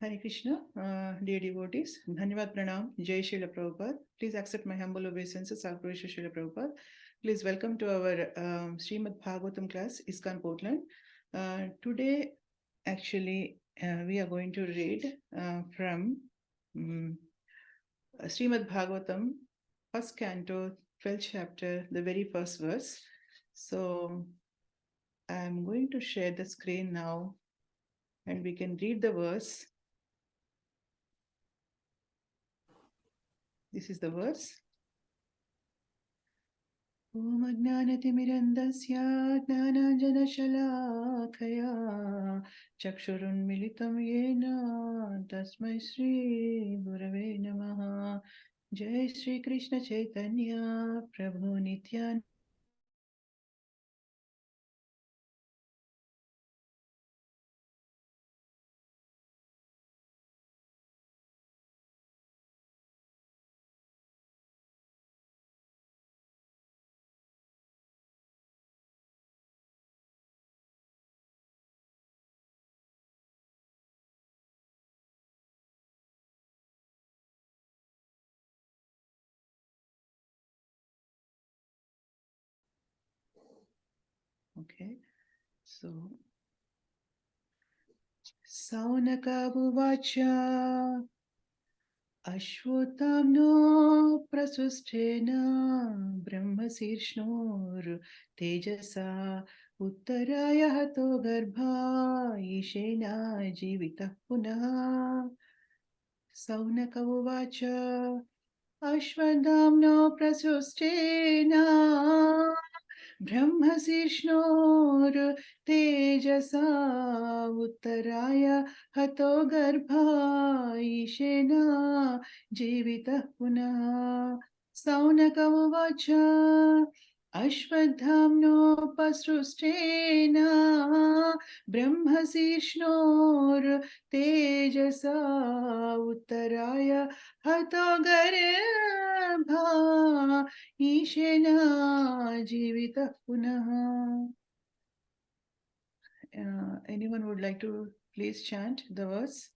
Hare Krishna, dear devotees, Dhanyavad Pranam, Jai Srila Prabhupada. Please accept my humble obeisances, Sakurisha Srila Prabhupada. Please welcome to our Srimad Bhagavatam class, ISKCON Portland. Today, actually, we are going to read from Srimad Bhagavatam, first canto, 12th chapter, the very first verse. So, I'm going to share the screen now and we can read the verse. This is the verse. Om Ajnanatimirandasya Jnananjanashalakaya Chakshurunmilitam Yena Tasmai Shri Gurave Namaha. Jai Shri Krishna Chaitanya Prabhu Nityananda. Okay, so Saunaka Uvacha Ashwotamno Prasustena Brahmasiršnor Tejasa Uttaraya Hato Garbha Ishena Jivita Punaha. Saunaka Uvacha Ashwadamno Prasustena Brahmasiršnor Tejasa Uttaraya Hato Garbha Ishena Jivita Punaha. Saunaka Uvacha Ashwadhamno Pasrustena Brahmasiršnor Tejasa Uttaraya Hato Garbha Ishena Jivita Punaha. Anyone would like to please chant the verse?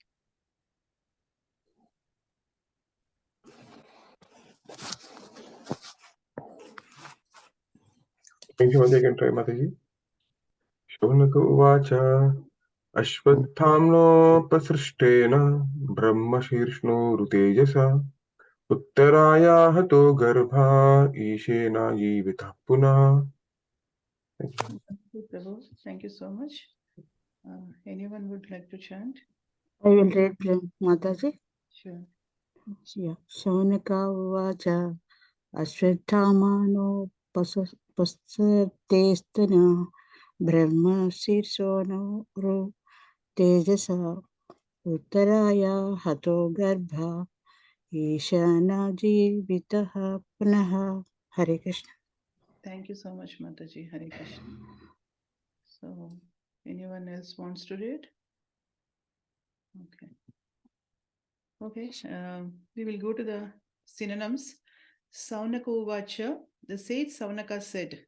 Thank you, Mataji. Can try, Mataji. Shonaka Uvacha Ashwadhamno Pasrishtena Brahma Shirshno Rutejasa Uttaraya Hato Garbha Ishena Jivita Puna. Thank you. Thank you, Prabhu. Thank you so much. Anyone would like to chant? I will read, Mataji. Sure. Yeah. Shaunaka Uvacha Ashwatthama Pasatestana Brahma Sirsono Ru Tejasa Uttaraya Hato Garbha Ishana Jivitaha Punaha. Hare Krishna. Thank you so much, Mataji. Hare Krishna. So, anyone else wants to read? Okay. Okay, we will go to the synonyms. Saunaka Uvacha, the sage Saunaka said,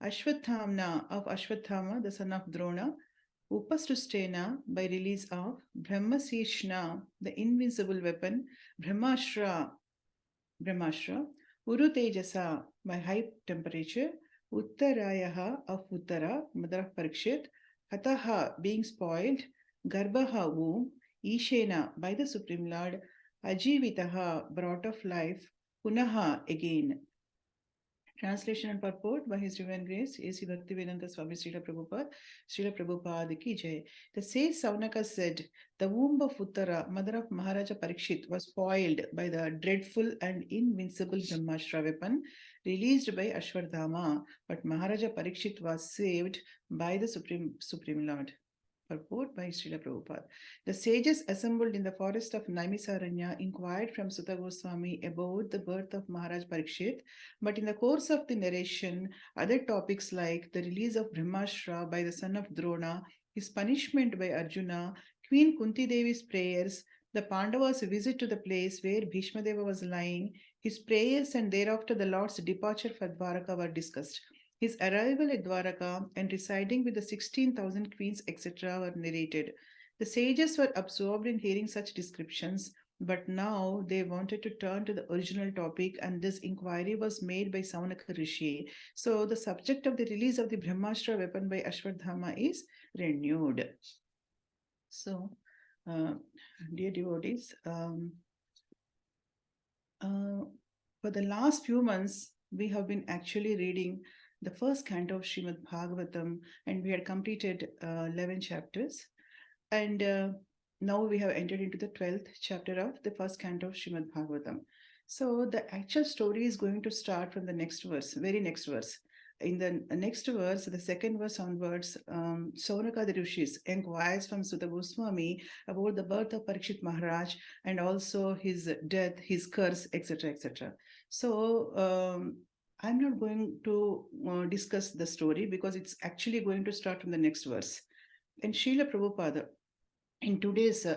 Ashwatthama of Ashwatthama, the son of Drona, Upastustena by release of Brahmasishna, the invincible weapon, Brahmashra, Uru Tejasa by high temperature, Uttarayaha of Uttara, mother of Parikshit, Hataha being spoiled, Garbhaha womb, Ishena by the Supreme Lord, Ajivitaha brought of life, Punaha again. Translation and purport by His Divine Grace, A.C. Bhaktivedanta Swami Srila Prabhupada ki jai. The sage Saunaka said, the womb of Uttara, mother of Maharaja Parikshit, was spoiled by the dreadful and invincible Brahmashra weapon released by Ashwatthama, but Maharaja Parikshit was saved by the Supreme Lord. Purport by Srila Prabhupada. The sages assembled in the forest of Naimisaranya inquired from Sutta Goswami about the birth of Maharaj Parikshit, but in the course of the narration, other topics like the release of Brahmashra by the son of Drona, his punishment by Arjuna, Queen Kunti Devi's prayers, the Pandavas' visit to the place where Bhishma Deva was lying, his prayers and thereafter the Lord's departure for Dwaraka were discussed. His arrival at Dwaraka and residing with the 16,000 queens, etc., were narrated. The sages were absorbed in hearing such descriptions, but now they wanted to turn to the original topic, and this inquiry was made by Saunaka Rishi. So the subject of the release of the Brahmastra weapon by Ashwadhama is renewed. So, dear devotees, for the last few months, we have been actually reading the first canto of Srimad Bhagavatam, and we had completed 11 chapters. And now we have entered into the 12th chapter of the first canto of Srimad Bhagavatam. So the actual story is going to start from the next verse, very next verse. In the next verse, the second verse onwards, Saunaka the Rishis inquires from Sutta Goswami about the birth of Parikshit Maharaj and also his death, his curse, etc., etc. So I'm not going to discuss the story because it's actually going to start from the next verse. And Srila Prabhupada, in today's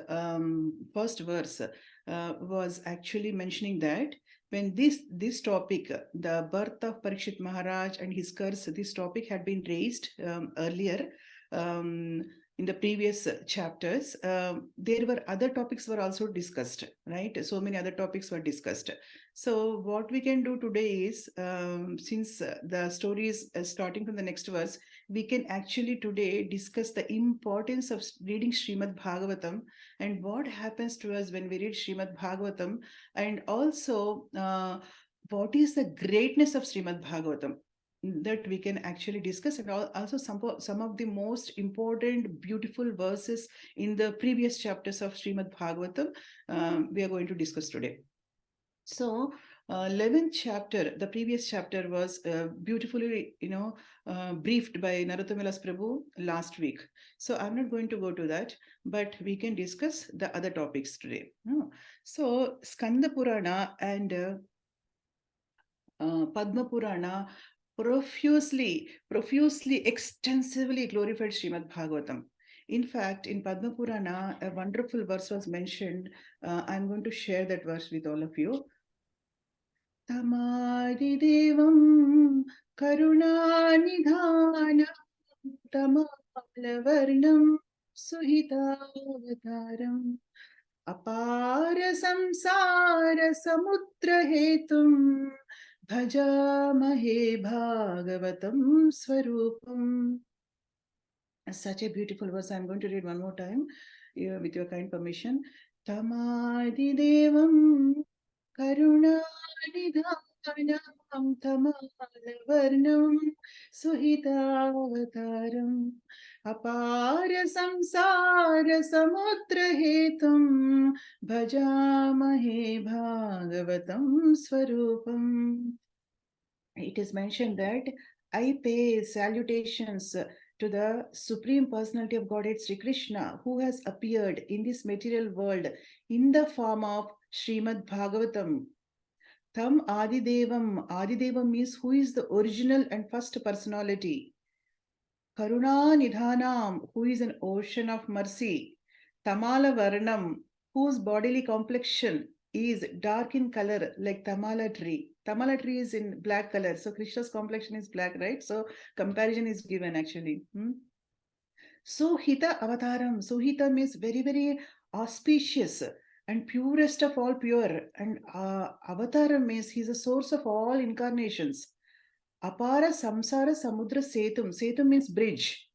first verse, was actually mentioning that when this topic, the birth of Parikshit Maharaj and his curse, this topic had been raised earlier in the previous chapters, there were other topics were also discussed, right? So many other topics were discussed. So what we can do today is, since the story is starting from the next verse, we can actually today discuss the importance of reading Srimad Bhagavatam and what happens to us when we read Srimad Bhagavatam, and also what is the greatness of Srimad Bhagavatam that we can actually discuss, and also some of the most important beautiful verses in the previous chapters of Srimad Bhagavatam we are going to discuss today. So 11th chapter, the previous chapter was beautifully, briefed by Narottamalas Prabhu last week. So I'm not going to go to that, but we can discuss the other topics today. So Skanda Purana and Padma Purana profusely, extensively glorified Srimad Bhagavatam. In fact, in Padma Purana, a wonderful verse was mentioned. I'm going to share that verse with all of you. Tamadidevam karunanidhanam tamalavarnam suhitavataram apara samsara samudra hetum bhajamahe bhagavatam swarupam. Such a beautiful verse. I'm going to read one more time with your kind permission. Tamadidevam karunanidhanam tamalavarnam suhitavataram apara samsara samudra hetum bhajamahe bhagavatam swarupam. It is mentioned that I pay salutations to the Supreme Personality of Godhead Sri Krishna, who has appeared in this material world in the form of Srimad Bhagavatam. Tam Adidevam. Adidevam means who is the original and first personality. Karuna Nidhanam, who is an ocean of mercy. Tamala Varnam, whose bodily complexion is dark in color like Tamala tree. Tamala tree is in black color. So Krishna's complexion is black, right? So comparison is given actually. Suhita Avataram. Suhita means very, very auspicious and purest of all pure. And Avataram means he's a source of all incarnations. Apara Samsara Samudra Setum. Setum means bridge.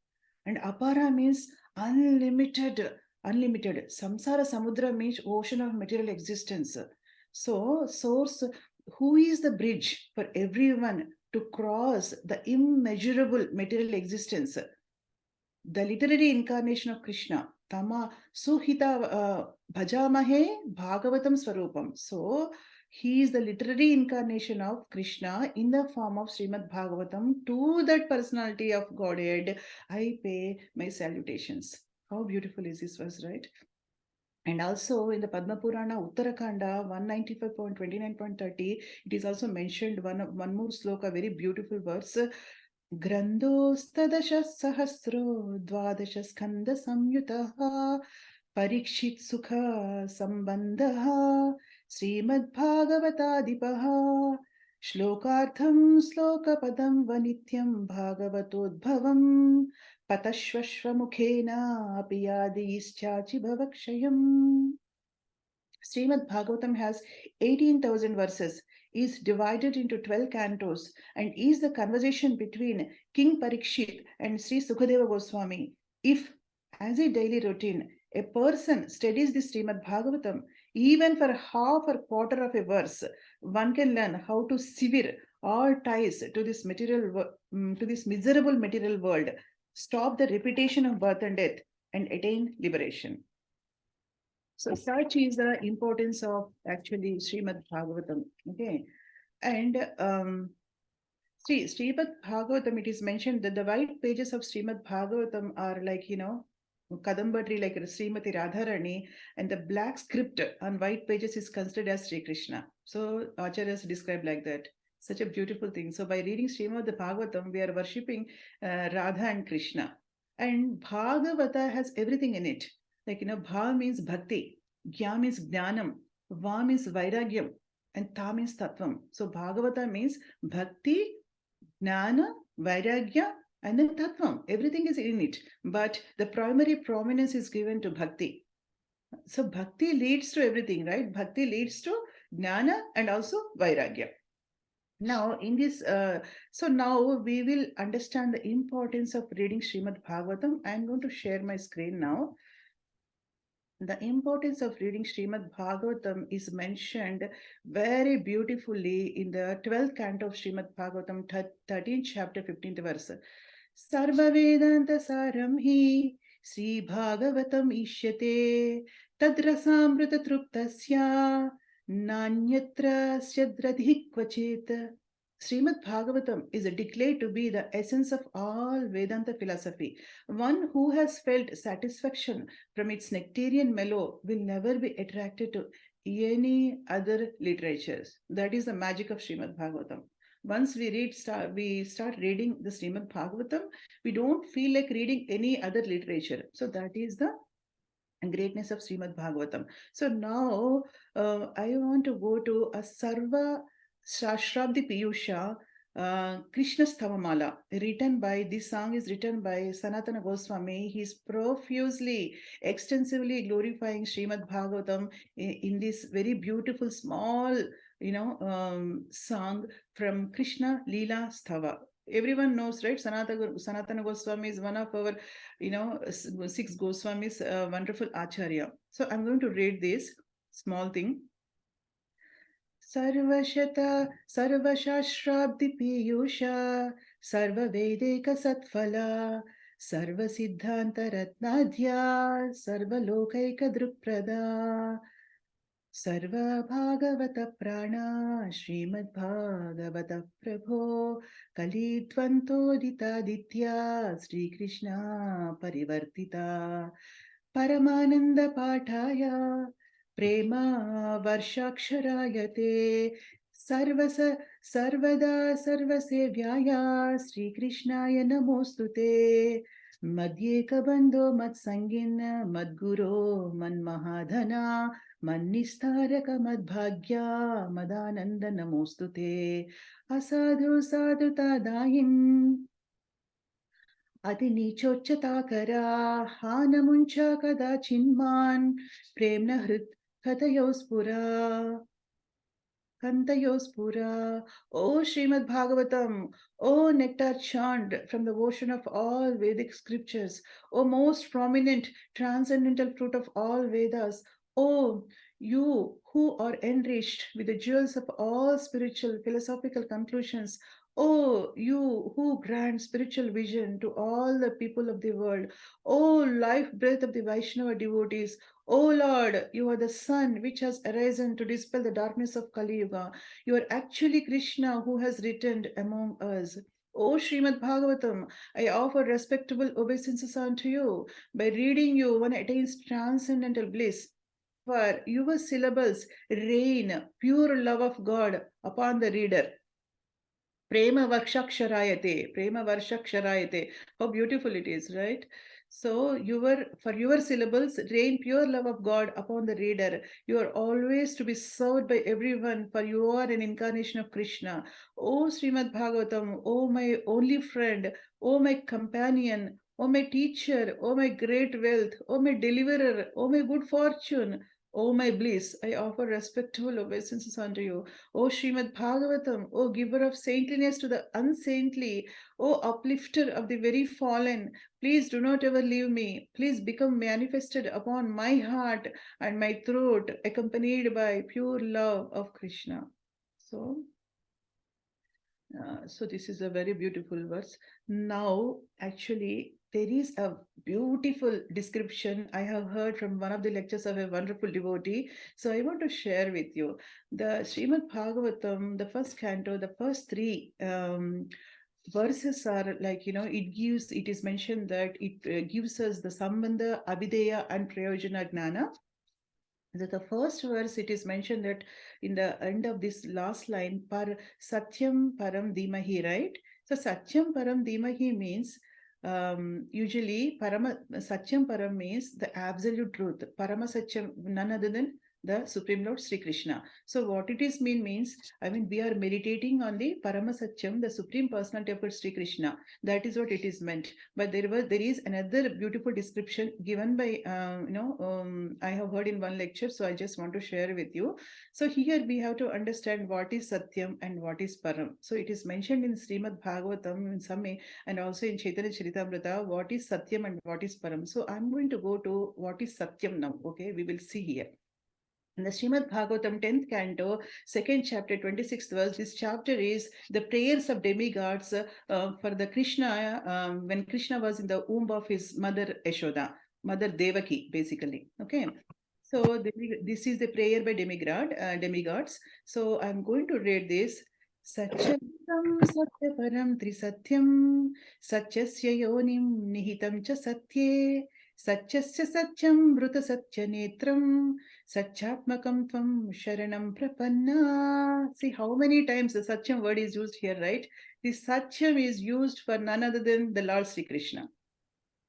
And Apara means unlimited. Samsara Samudra means ocean of material existence. So, source, who is the bridge for everyone to cross the immeasurable material existence? The literary incarnation of Krishna. Tama Suhita Bhajamahe Bhagavatam Swarupam. So, he is the literary incarnation of Krishna in the form of Srimad Bhagavatam. To that personality of Godhead, I pay my salutations. How beautiful is this verse, right? And also in the Padma Purana, Uttarakanda 195.29.30, it is also mentioned one more sloka, very beautiful verse. Grandostadasha sahasro dvadasha skanda samyutaha parikshit sukha sambandha Srimad Bhagavatadipaha Shlokartham slokapadam vanityam bhagavatodbhavam patashvashvamukhena apiyadischachi bhavakshayam. Srimad Bhagavatam has 18,000 verses, is divided into 12 cantos, and is the conversation between King Parikshit and Sri Sukadeva Goswami. If, as a daily routine, a person studies the Srimad Bhagavatam, even for half or quarter of a verse, one can learn how to sever all ties to this to this miserable material world, stop the repetition of birth and death, and attain liberation. So such is the importance of actually Srimad Bhagavatam. Okay. And Srimad Bhagavatam, it is mentioned that the white pages of Srimad Bhagavatam are like, Kadamba tree like Srimati Radharani, and the black script on white pages is considered as Sri Krishna. So Acharyas described like that. Such a beautiful thing. So by reading Srimad Bhagavatam, we are worshipping Radha and Krishna. And Bhagavata has everything in it. Like, Bha means bhakti, Gya means jnanam, Va means vairagyam, and Ta means tattvam. So Bhagavata means bhakti, jnana, vairagya, and then tattvam. Everything is in it. But the primary prominence is given to bhakti. So bhakti leads to everything, right? Bhakti leads to jnana and also vairagya. Now, in this, so now we will understand the importance of reading Srimad Bhagavatam. I'm going to share my screen now. The importance of reading Srimad Bhagavatam is mentioned very beautifully in the 12th canto of Srimad Bhagavatam, 13th chapter, 15th verse. Sarva Vedanta Saram hi Sri Bhagavatam Ishyate Tadrasamrita Truptasya Nanyatra Syadrathi Kvachit. Srimad Bhagavatam is declared to be the essence of all Vedanta philosophy. One who has felt satisfaction from its nectarian mellow will never be attracted to any other literatures. That is the magic of Srimad Bhagavatam. Once we start reading the Srimad Bhagavatam, we don't feel like reading any other literature. So that is the greatness of Srimad Bhagavatam. So now I want to go to a Sarva Shashrabdi Piyusha Krishna Stavamala, written by, this song is written by Sanatana Goswami. He is profusely, extensively glorifying Srimad Bhagavatam in this very beautiful, small, song from Krishna Leela Stava. Everyone knows, right? Sanatana Goswami is one of our, 6 Goswamis, wonderful Acharya. So I'm going to read this small thing. Sarvashata Sarvashashrabdi Piyusha Sarvavedeka Satfala Sarvasiddhanta Ratnadhya Sarvalokaika Druprada Sarva Bhagavata Prana Srimad Bhagavata Prabho Kalitvanto Ditaditya Sri Krishna Parivartita Paramananda Pataya Prema Varshaksharayate Sarvada Sarvasevyaya Sri Krishnaya Namostute Madhyekabandho Matsangin Madguro Manmahadhana Mannistaraka Madbhagya Madananda Namostute Asadhu Sadhutadayim Ati Nichochatakara Hanamuncha Kada Chinman Premna Hrit Katayospura Kantayospura, O Srimad Bhagavatam, O nectar chant from the ocean of all Vedic scriptures, O most prominent transcendental fruit of all Vedas, O you who are enriched with the jewels of all spiritual philosophical conclusions, O you who grant spiritual vision to all the people of the world, O life breath of the Vaishnava devotees, O Lord, you are the sun which has arisen to dispel the darkness of Kali Yuga. You are actually Krishna who has returned among us. O Srimad Bhagavatam, I offer respectable obeisances unto you. By reading you, one attains transcendental bliss. For your syllables rain pure love of God upon the reader. Prema Varshaksharayate, Prema Varshaksharayate. How beautiful it is, right? So for your syllables, rain pure love of God upon the reader. You are always to be served by everyone, for you are an incarnation of Krishna. O Srimad Bhagavatam, O my only friend, O my companion, O my teacher, O my great wealth, O my deliverer, O my good fortune, O my bliss, I offer respectful obeisances unto you. O Srimad Bhagavatam, O giver of saintliness to the unsaintly, O uplifter of the very fallen, please do not ever leave me. Please become manifested upon my heart and my throat, accompanied by pure love of Krishna. So this is a very beautiful verse. Now, actually, there is a beautiful description I have heard from one of the lectures of a wonderful devotee. So I want to share with you. The Srimad Bhagavatam, the first canto, the first three verses are like, it is mentioned that it gives us the Sambandha, Abhideya, and Prayojana Gnana. The first verse, it is mentioned that in the end of this last line, par satyam param dhimahi, right? So satyam param dhimahi means usually satyam param means the absolute truth. Parama satyam, none other than the Supreme Lord Sri Krishna. So what it is means, we are meditating on the Parama Satyam, the Supreme Personality of Sri Krishna. That is what it is meant. But there is another beautiful description given by I have heard in one lecture, so I just want to share with you. So here we have to understand what is Satyam and what is Param. So it is mentioned in Srimad Bhagavatam in some way, and also in Chaitanya Charitamrita, what is Satyam and what is Param. So I'm going to go to what is Satyam now. Okay, we will see here. In the Srimad Bhagavatam 10th canto, 2nd chapter, 26th verse, this chapter is the prayers of demigods for the Krishna, when Krishna was in the womb of his mother Yashoda, mother Devaki, basically. Okay. So this is the prayer by demigods. So I'm going to read this. Satyam Satyaparam Trisatyam Satyasya Yonim Nihitam Cha Satye Satyasya Satyam Vruta Satya Netram Satchatmakam Tvam Sharanam Prapanna. See how many times the Satyam word is used here, right? This Satyam is used for none other than the Lord Sri Krishna.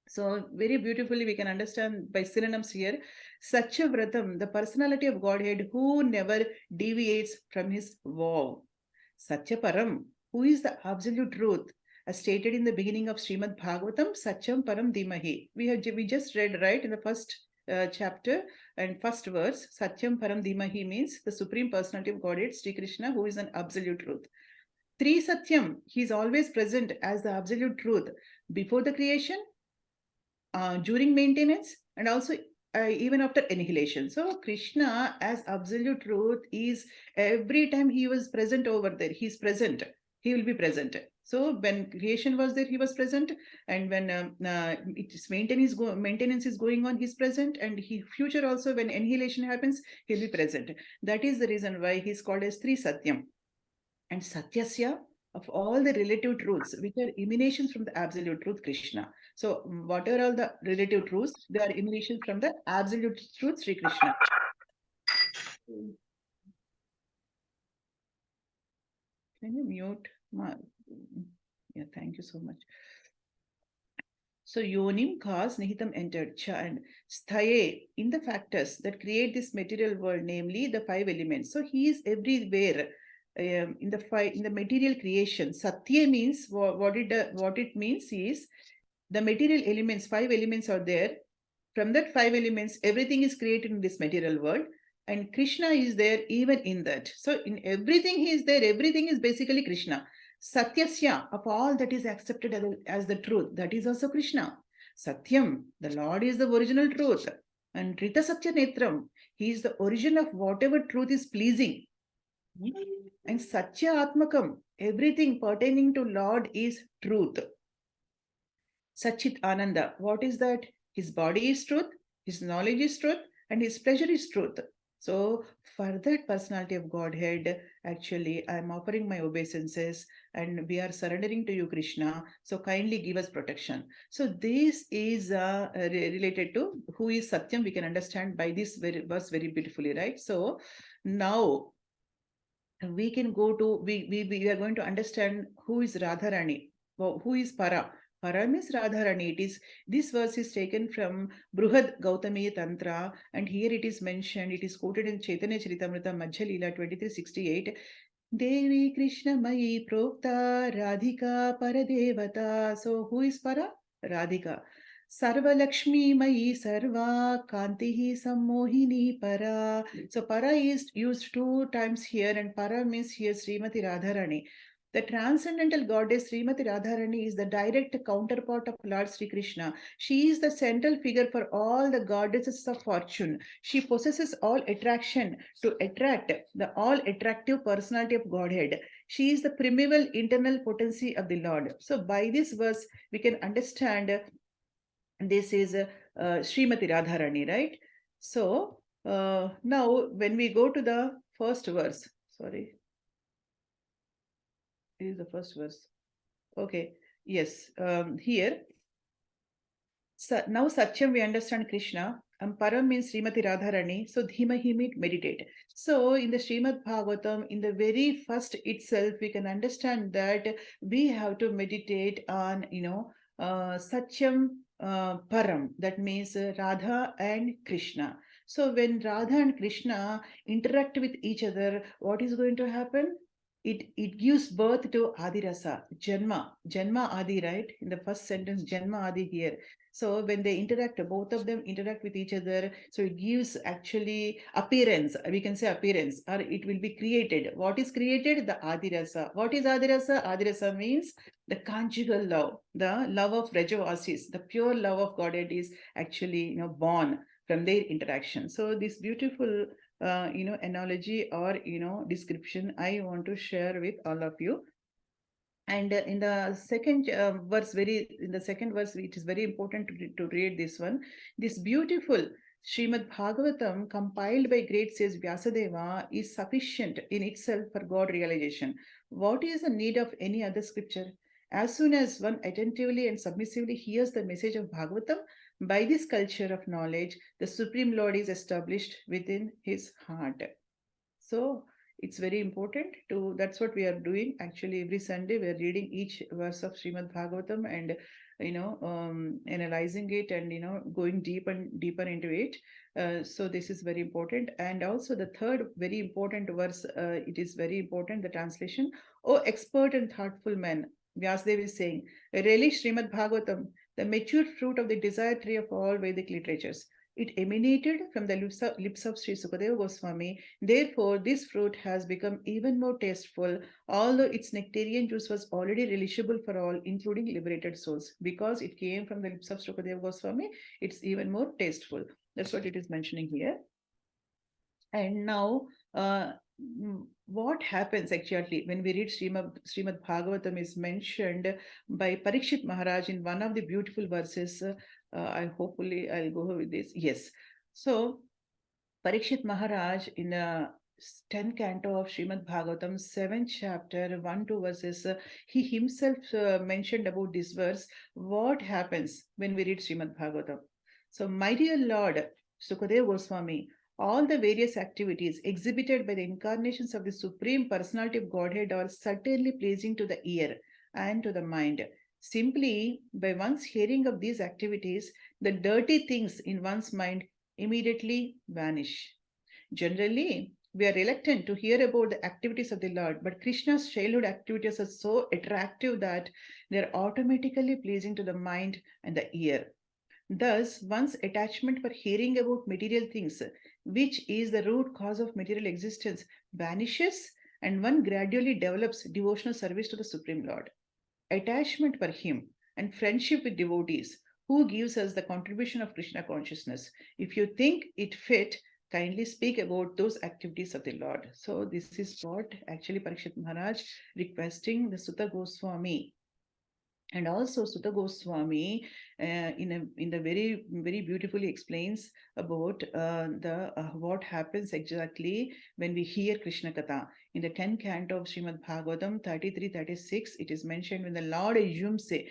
So very beautifully we can understand by synonyms here. Satya Vratam, the personality of Godhead who never deviates from his vow. Satya Param, who is the absolute truth, as stated in the beginning of Srimad Bhagavatam, Satyam Param Dhimahi. We just read right in the first chapter and first verse. Satyam Param Dhimahi means the Supreme Personality of Godhead, Sri Krishna, who is an absolute truth. Tri Satyam, he is always present as the absolute truth before the creation, during maintenance, and also even after annihilation. So Krishna as absolute truth is every time he was present over there, he's present, he will be present. So when creation was there, he was present, and when maintenance is going on, he's present, and future also when annihilation happens, he'll be present. That is the reason why he's called as Tri Satyam. And Satyasya, of all the relative truths, which are emanations from the absolute truth, Krishna. So what are all the relative truths? They are emanations from the absolute truth, Sri Krishna. Can you mute? Yeah, thank you so much. So Yonim cause Nihitam entered, Cha and Sthaye in the factors that create this material world, namely the five elements. So he is everywhere. In the material creation. Satya means what it means is the material elements, five elements are there. From that five elements, everything is created in this material world, and Krishna is there even in that. So in everything he is there, everything is basically Krishna. Satyasya, of all that is accepted as the truth, that is also Krishna. Satyam, the Lord is the original truth. And Rita Satya Netram, he is the origin of whatever truth is pleasing. And Satya Atmakam, everything pertaining to Lord is truth. Satchit Ananda, what is that? His body is truth, his knowledge is truth, and his pleasure is truth. So for that personality of Godhead, actually, I am offering my obeisances and we are surrendering to you, Krishna. So kindly give us protection. So this is related to who is Satyam. We can understand by this verse very beautifully, right? So now, we can go to, we are going to understand who is Radharani, who is Para. Para means Radharani. It is, this verse is taken from Bruhad Gautamiya Tantra, and here it is mentioned, it is quoted in Chaitanya Charitamrita Madhya Leela 2368. Devi Krishna Mayi Prokta Radhika Paradevata. So who is Para? Radhika. Sarva Lakshmi Mayi Sarva Kantihi Sammohini Para. So Para is used 2 times here, and Para means here Srimati Radharani. The transcendental goddess Srimati Radharani is the direct counterpart of Lord Sri Krishna. She is the central figure for all the goddesses of fortune. She possesses all attraction to attract the all attractive personality of Godhead. She is the primeval internal potency of the Lord. So by this verse, we can understand this is Srimati Radharani, right? So now when we go to the first verse, sorry, this is the first verse. Okay, yes, here. Now Satyam, we understand Krishna, and Param means Srimati Radharani. So Dhimahi means meditate. So in the Srimad Bhagavatam, in the very first itself, we can understand that we have to meditate on, Satyam Param. That means Radha and Krishna. So when Radha and Krishna interact with each other, what is going to happen? It gives birth to Adirasa, Janma Adi, right? In the first sentence, Janma Adi here. So when they interact, both of them interact with each other. So it gives actually appearance. We can say appearance, or it will be created. What is created? The Adirasa. What is Adirasa? Adirasa means the conjugal love, the love of Rajavasis, the pure love of Godhead is actually born from their interaction. So this beautiful analogy or description I want to share with all of you. And in the second verse, it is very important to read this one. This beautiful Srimad Bhagavatam, compiled by great sage Vyasadeva, is sufficient in itself for God realization. What is the need of any other scripture? As soon as one attentively and submissively hears the message of Bhagavatam, by this culture of knowledge, the Supreme Lord is established within his heart. So it's very important to, that's what we are doing. Actually, every Sunday we are reading each verse of Srimad Bhagavatam and analyzing it and going deep and deeper into it. So this is very important. And also the third very important verse, it is very important, the translation. Oh expert and thoughtful man, Vyasadeva is saying, relish Srimad Bhagavatam, the mature fruit of the desire tree of all Vedic literatures. It emanated from the lips of Sri Sukadeva Goswami. Therefore, this fruit has become even more tasteful, although its nectarian juice was already relishable for all, including liberated souls. Because it came from the lips of Sukadeva Goswami, it's even more tasteful. That's what it is mentioning here. And now, what happens actually when we read Srimad Bhagavatam is mentioned by Parikshit Maharaj in one of the beautiful verses. I'll go with this. Yes. So Parikshit Maharaj in the 10th canto of Srimad Bhagavatam, 7th chapter, 1-2 verses, he himself mentioned about this verse. What happens when we read Srimad Bhagavatam? So, my dear Lord, Sukadeva Goswami, all the various activities exhibited by the incarnations of the Supreme Personality of Godhead are certainly pleasing to the ear and to the mind. Simply by one's hearing of these activities, the dirty things in one's mind immediately vanish. Generally, we are reluctant to hear about the activities of the Lord, but Krishna's childhood activities are so attractive that they are automatically pleasing to the mind and the ear. Thus, one's attachment for hearing about material things, which is the root cause of material existence, vanishes, and one gradually develops devotional service to the Supreme Lord. Attachment for Him and friendship with devotees, who gives us the contribution of Krishna consciousness. If you think it fit, kindly speak about those activities of the Lord. So this is what actually Parikshit Maharaj requesting the Sutta Goswami. And also Sutta Goswami in the very beautifully explains about what happens exactly when we hear Krishna Katha. In the 10th canto of Srimad Bhagavatam 33-36, it is mentioned when the Lord assumes a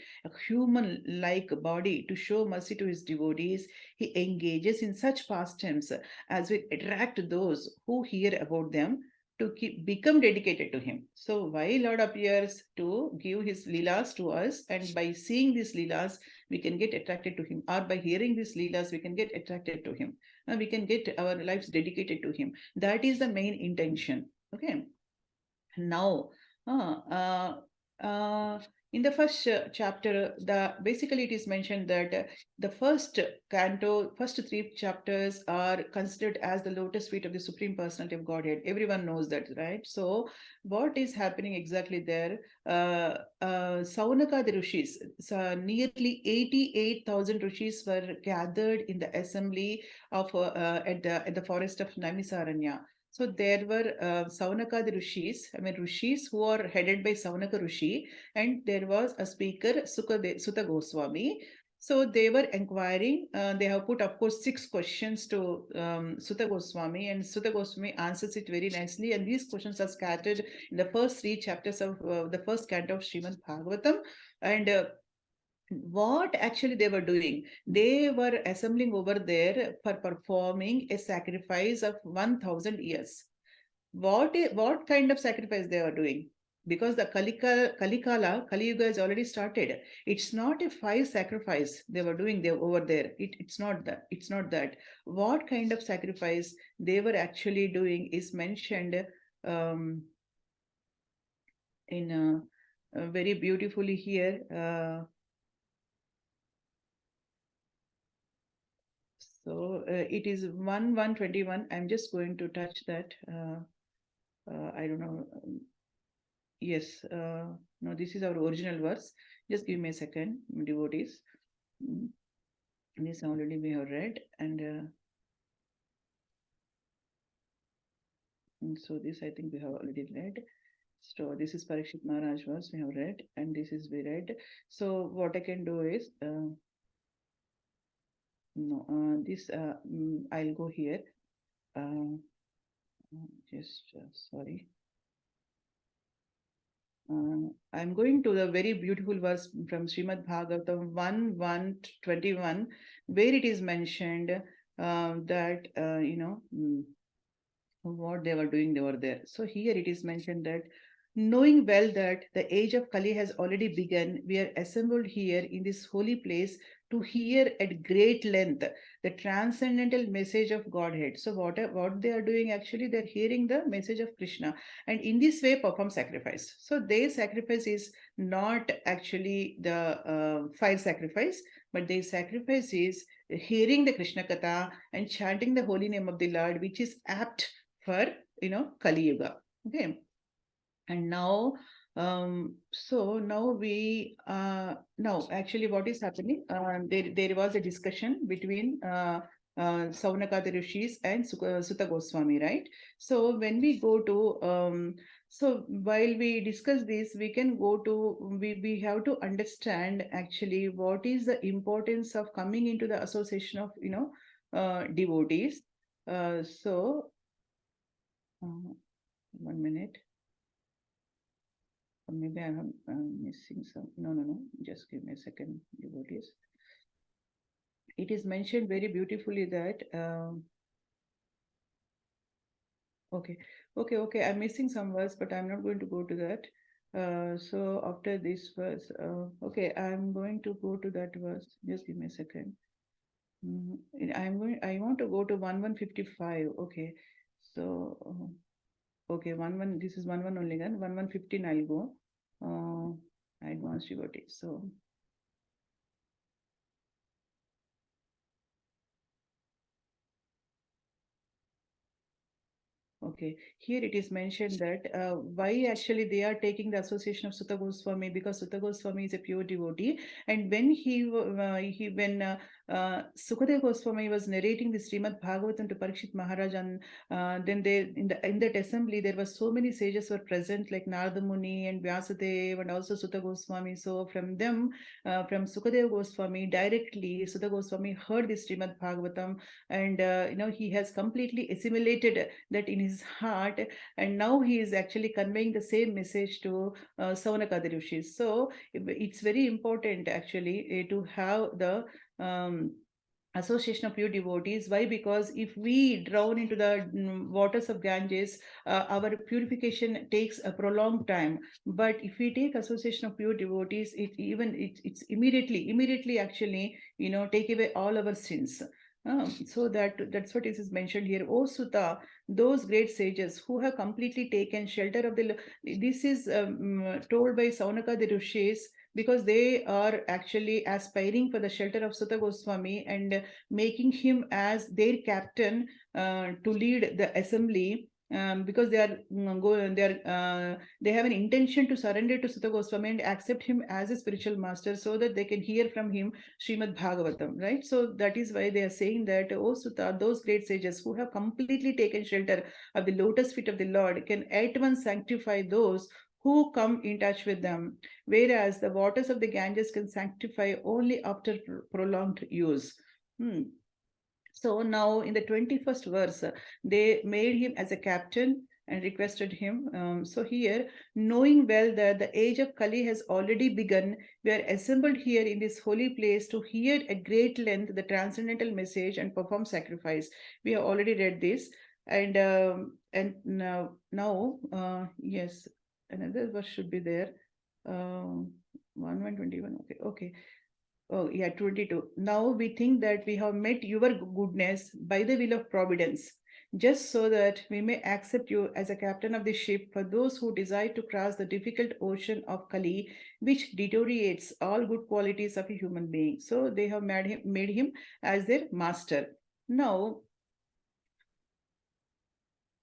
human-like body to show mercy to his devotees, he engages in such pastimes as will attract those who hear about them. to become dedicated to him. So why Lord appears to give his leelas to us, and by seeing these leelas, we can get attracted to him, or by hearing these leelas, we can get attracted to him. We can get our lives dedicated to him. That is the main intention. Okay. Now, in the first chapter, basically it is mentioned that the first canto, first three chapters are considered as the lotus feet of the Supreme Personality of Godhead. Everyone knows that, right? So, what is happening exactly there? Saunaka the Rishis, so nearly 88,000 Rishis were gathered in the assembly of at the forest of Naimisaranya. So there were Saunaka the Rishis, Rishis who are headed by Saunaka Rishi, and there was a speaker, Sutta Goswami. So they were inquiring, they have put, of course, 6 questions to Sutta Goswami, and Sutta Goswami answers it very nicely. And these questions are scattered in the first 3 chapters of the first canto of Srimad Bhagavatam. And what actually they were doing, they were assembling over there for performing a sacrifice of 1000 years. What kind of sacrifice they are doing? Because the Kali Yuga has already started. It's not a fire sacrifice they were doing there over there. It's not that. It's not that. What kind of sacrifice they were actually doing is mentioned in very beautifully here. So it is 1:1:21. I'm just going to touch that. I don't know. Yes. No, this is our original verse. Just give me a second, devotees. This already we have read, and so this I think we have already read. So this is Parikshit Maharaj verse we have read, and this is we read. So what I can do is I'll go here. Sorry. I'm going to the very beautiful verse from Srimad Bhagavatam 1:1:21, where it is mentioned that what they were doing, they were there. So here it is mentioned that knowing well that the age of Kali has already begun, we are assembled here in this holy place to hear at great length the transcendental message of Godhead. So what they are doing, actually, they're hearing the message of Krishna, and in this way perform sacrifice. So their sacrifice is not actually the fire sacrifice, but their sacrifice is hearing the Krishna Katha and chanting the holy name of the Lord, which is apt for Kali Yuga. Okay. And now so now we now actually what is happening, there was a discussion between Saunaka the Rishis and Sutta Goswami, right? So when we go to so while we discuss this, we can go to we have to understand actually what is the importance of coming into the association of devotees. So 1 minute. Maybe I'm missing some. No. Just give me a second, devotees. It is mentioned very beautifully that. Okay. I'm missing some verse, but I'm not going to go to that. So after this verse, okay, I'm going to go to that verse. Just give me a second. I want to go to 1:1:55. Okay, so okay, 1:1. This is 1:1 only. Then 1:1:15. I'll go. Advanced devotees. So. Okay, here it is mentioned that why actually they are taking the association of Sutta Goswami, because Sutta Goswami is a pure devotee, and when Sukadeva Goswami was narrating the Srimad Bhagavatam to Parikshit Maharaj, and then they in that assembly there were so many sages were present, like Narada Muni and Vyasadeva and also Sutta Goswami. So from them, from Sukadeva Goswami directly, Sutta Goswami heard the Srimad Bhagavatam, and he has completely assimilated that in his heart, and now he is actually conveying the same message to Saunaka the Rishis. So it's very important actually to have the association of pure devotees. Why? Because if we drown into the waters of Ganges, our purification takes a prolonged time. But if we take association of pure devotees, it's immediately actually, take away all our sins. So that's what is mentioned here. O Sutta, those great sages who have completely taken shelter of the. This is told by Saunaka the Rishis, because they are actually aspiring for the shelter of Sutta Goswami and making him as their captain to lead the assembly. Because they have an intention to surrender to Sutta Goswami and accept him as a spiritual master, so that they can hear from him Srimad Bhagavatam, right? So that is why they are saying that, oh Sutta, those great sages who have completely taken shelter of the lotus feet of the Lord can at once sanctify those who come in touch with them, whereas the waters of the Ganges can sanctify only after prolonged use. So now in the 21st verse, they made him as a captain and requested him. So here, knowing well that the age of Kali has already begun, we are assembled here in this holy place to hear at great length the transcendental message and perform sacrifice. We have already read this. And now yes, another verse should be there. 121. Okay. Oh, yeah, 22. Now we think that we have met your goodness by the will of providence, just so that we may accept you as a captain of the ship for those who desire to cross the difficult ocean of Kali, which deteriorates all good qualities of a human being. So they have made him as their master. Now,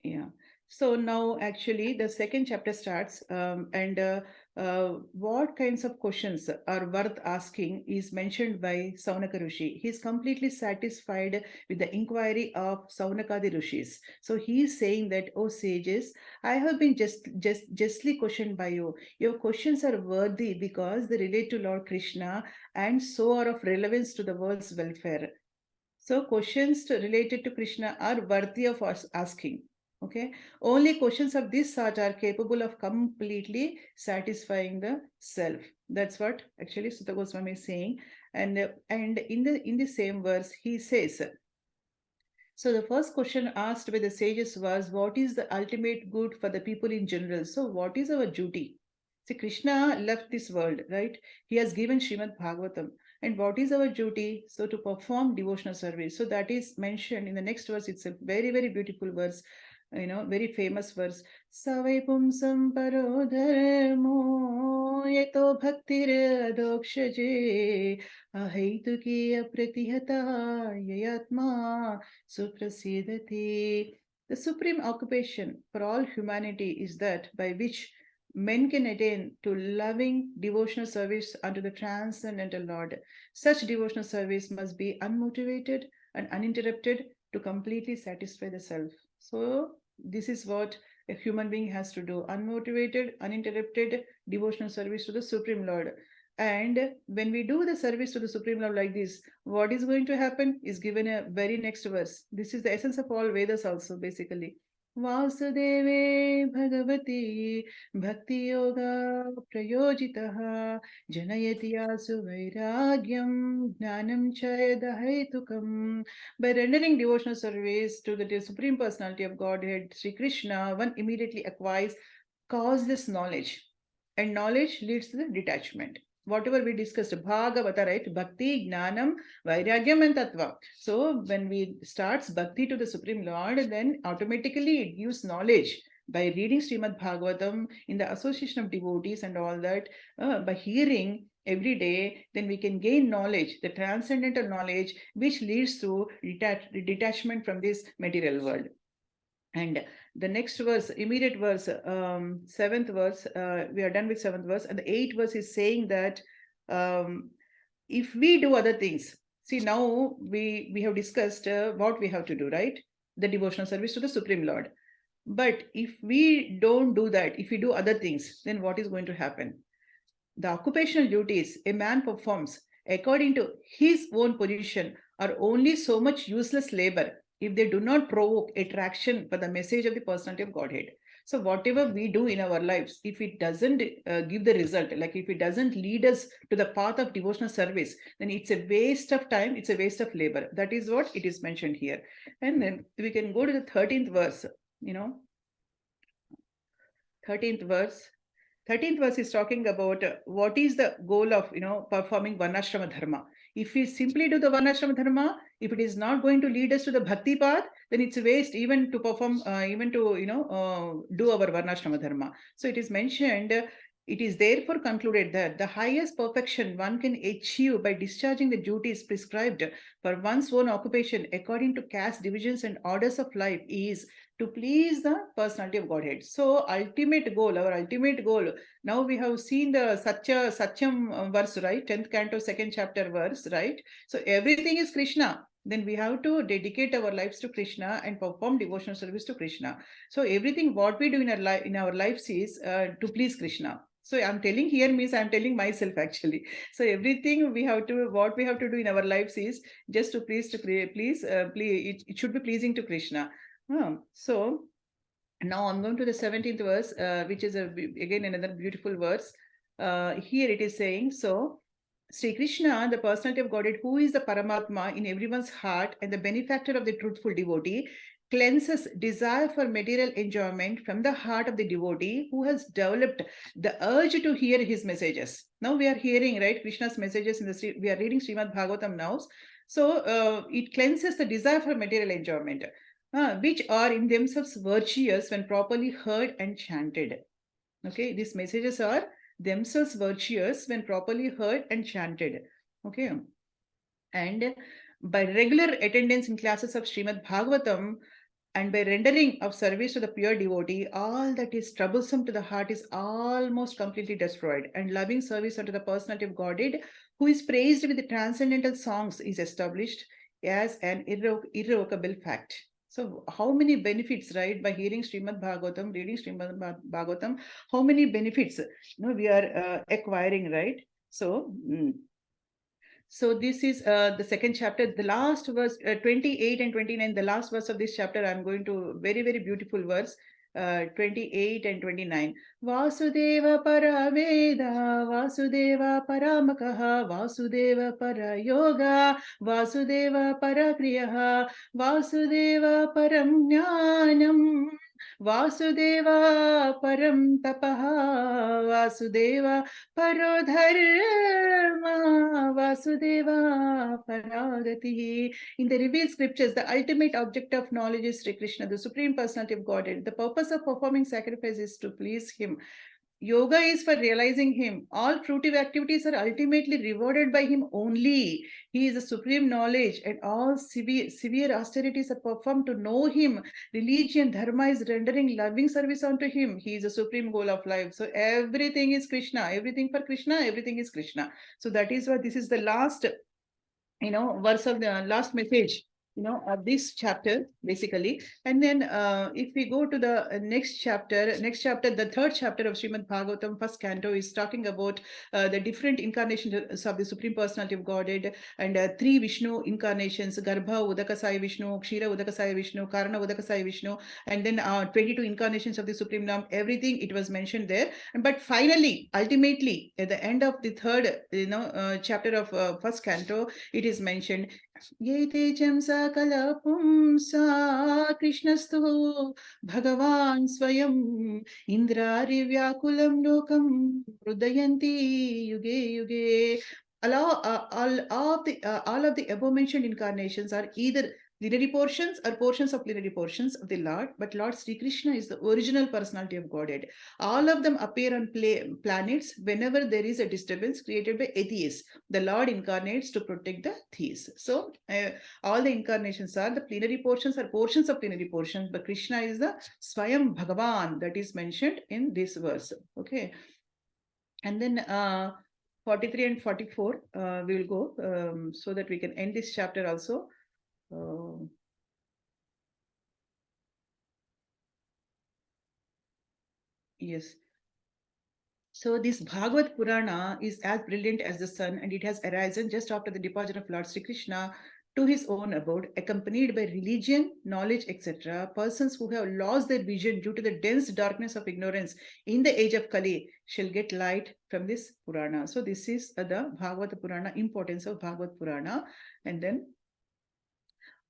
yeah. So now actually the second chapter starts, and what kinds of questions are worth asking is mentioned by Saunaka Rishi. He is completely satisfied with the inquiry of Saunaka the Rishis. So he is saying that, oh sages, I have been justly questioned by you. Your questions are worthy because they relate to Lord Krishna and so are of relevance to the world's welfare. So questions related to Krishna are worthy of us asking. Okay, only questions of this sort are capable of completely satisfying the self. That's what actually Sutta Goswami is saying. And in the same verse he says, so the first question asked by the sages was, what is the ultimate good for the people in general? So what is our duty? See, Krishna left this world, right? He has given Srimad Bhagavatam. And what is our duty? So to perform devotional service. So that is mentioned in the next verse. It's a very, very beautiful verse, very famous verse. Savai pumsam paro dharmo yeto bhaktir adokshaje ahaituki apratihata yayatma suprasidati. The supreme occupation for all humanity is that by which men can attain to loving devotional service unto the transcendental Lord. Such devotional service must be unmotivated and uninterrupted to completely satisfy the self. So, this is what a human being has to do: unmotivated, uninterrupted devotional service to the Supreme Lord. And when we do the service to the Supreme Lord like this, what is going to happen is given a very next verse. This is the essence of all Vedas, also, basically. Vasudeve Bhagavati Bhakti Yoga Prayojitaha Janayati Asu Vairagyam Jnanam Chayadahaitukam. By rendering devotional service to the Supreme Personality of Godhead, Sri Krishna, one immediately acquires causeless knowledge. And knowledge leads to the detachment. Whatever we discussed, Bhagavata, right? Bhakti, Jnanam, Vairagyam, and Tattva. So when we starts Bhakti to the Supreme Lord, then automatically it gives knowledge. By reading Srimad Bhagavatam in the association of devotees and all that, by hearing every day, then we can gain knowledge, the transcendental knowledge, which leads to detachment from this material world. And the next verse, immediate verse, seventh verse, we are done with seventh verse, and the eighth verse is saying that if we do other things, see, now we have discussed what we have to do, right? The devotional service to the Supreme Lord. But if we don't do that, if we do other things, then what is going to happen? The occupational duties a man performs according to his own position are only so much useless labor if they do not provoke attraction for the message of the personality of Godhead. So whatever we do in our lives, if it doesn't give the result, like if it doesn't lead us to the path of devotional service, then it's a waste of time, it's a waste of labor. That is what it is mentioned here. And then we can go to the 13th verse, 13th verse. 13th verse is talking about what is the goal of performing varnashrama dharma. If we simply do the varnashrama dharma, if it is not going to lead us to the bhakti path, then it's a waste even to perform, even to do our varnashrama dharma. So it is mentioned, it is therefore concluded that the highest perfection one can achieve by discharging the duties prescribed for one's own occupation according to caste divisions and orders of life is to please the personality of Godhead. So ultimate goal, our ultimate goal, now we have seen the Satyam verse, right? 10th canto, 2nd chapter verse, right? So everything is Krishna. Then we have to dedicate our lives to Krishna and perform devotional service to Krishna. So everything what we do in our lives is to please Krishna. So I'm telling here means I'm telling myself actually. So everything what we have to do in our lives is just to please, it should be pleasing to Krishna. So now I'm going to the 17th verse, which is again another beautiful verse. Here it is saying, so Sri Krishna, the personality of Godhead, who is the Paramatma in everyone's heart and the benefactor of the truthful devotee, cleanses desire for material enjoyment from the heart of the devotee who has developed the urge to hear his messages. Now we are hearing, right, Krishna's messages we are reading Srimad Bhagavatam now. So it cleanses the desire for material enjoyment, which are in themselves virtuous when properly heard and chanted. Okay, these messages are themselves virtuous when properly heard and chanted. Okay, and by regular attendance in classes of Srimad Bhagavatam and by rendering of service to the pure devotee, all that is troublesome to the heart is almost completely destroyed, and loving service unto the personality of Godhead, who is praised with the transcendental songs, is established as an irrevocable fact. So how many benefits, right, by hearing Srimad Bhagavatam, reading Srimad Bhagavatam, how many benefits we are acquiring, right? So so this is the second chapter, the last verse, 28 and 29, the last verse of this chapter. I'm going to very, very beautiful verse, 28 and 29. Vasudeva paraveda, Vasudeva paramakaha, Vasudeva parayoga, Vasudeva parakriyaha, Vasudeva paramnyanam, Vasudeva param tapaha, Vasudeva parodharma, Vasudeva paragati. In the revealed scriptures, the ultimate object of knowledge is Sri Krishna, the Supreme Personality of Godhead. The purpose of performing sacrifice is to please Him. Yoga is for realizing Him. All fruitive activities are ultimately rewarded by Him only. He is the supreme knowledge, and all severe austerities are performed to know Him. Religion, dharma is rendering loving service unto Him. He is the supreme goal of life. So everything is Krishna. Everything for Krishna, everything is Krishna. So that is why this is the last, verse of the last message of this chapter basically. And then if we go to the next chapter, the third chapter of Srimad Bhagavatam, first canto, is talking about the different incarnations of the Supreme Personality of Godhead, and 3 Vishnu incarnations: Garbha Udakasaya Vishnu, Kshira Udakasaya Vishnu, Karana Udakasaya Vishnu, and then 22 incarnations of the Supreme Nam. Everything it was mentioned there. But finally, ultimately, at the end of the third chapter of first canto, it is mentioned, Yetecham sakala pumsa Krishnastu Bhagavan Swayam Indrari Vyakulam Lokam Rudayanti Yuge Yuge. All of the above mentioned incarnations are either plenary portions or portions of plenary portions of the Lord, but Lord Sri Krishna is the original personality of Godhead. All of them appear on planets whenever there is a disturbance created by atheists. The Lord incarnates to protect the theists. So all the incarnations are the plenary portions or portions of plenary portions, but Krishna is the Swayam Bhagavan that is mentioned in this verse. Okay. And then 43 and 44 we will go so that we can end this chapter also. Yes. So this Bhagavad Purana is as brilliant as the sun, and it has arisen just after the departure of Lord Sri Krishna to his own abode, accompanied by religion, knowledge, etc. Persons who have lost their vision due to the dense darkness of ignorance in the age of Kali shall get light from this Purana. So this is the Bhagavata Purana, importance of Bhagavad Purana. And then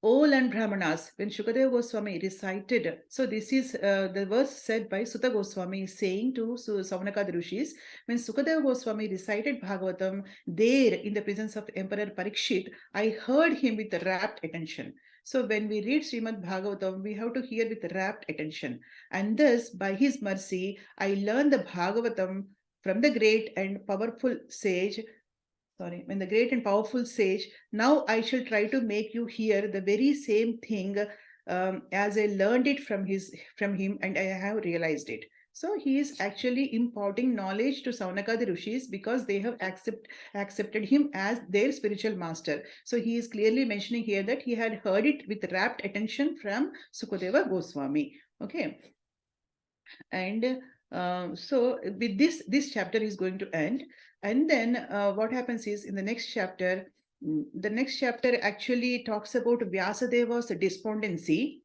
all and Brahmanas, when Shukadeva Goswami recited, so this is the verse said by Sutta Goswami saying to Savanaka Rishis, when Sukadeva Goswami recited Bhagavatam there in the presence of Emperor Parikshit, I heard him with rapt attention. So when we read Srimad Bhagavatam, we have to hear with rapt attention. And thus, by his mercy, I learned the Bhagavatam from the great and powerful sage, when the great and powerful sage, now I shall try to make you hear the very same thing as I learned it from him, and I have realized it. So he is actually imparting knowledge to Saunakadi Rishis because they have accepted him as their spiritual master. So he is clearly mentioning here that he had heard it with rapt attention from Sukadeva Goswami. Okay. And so with this chapter is going to end. And then what happens is in the next chapter actually talks about Vyasadeva's despondency.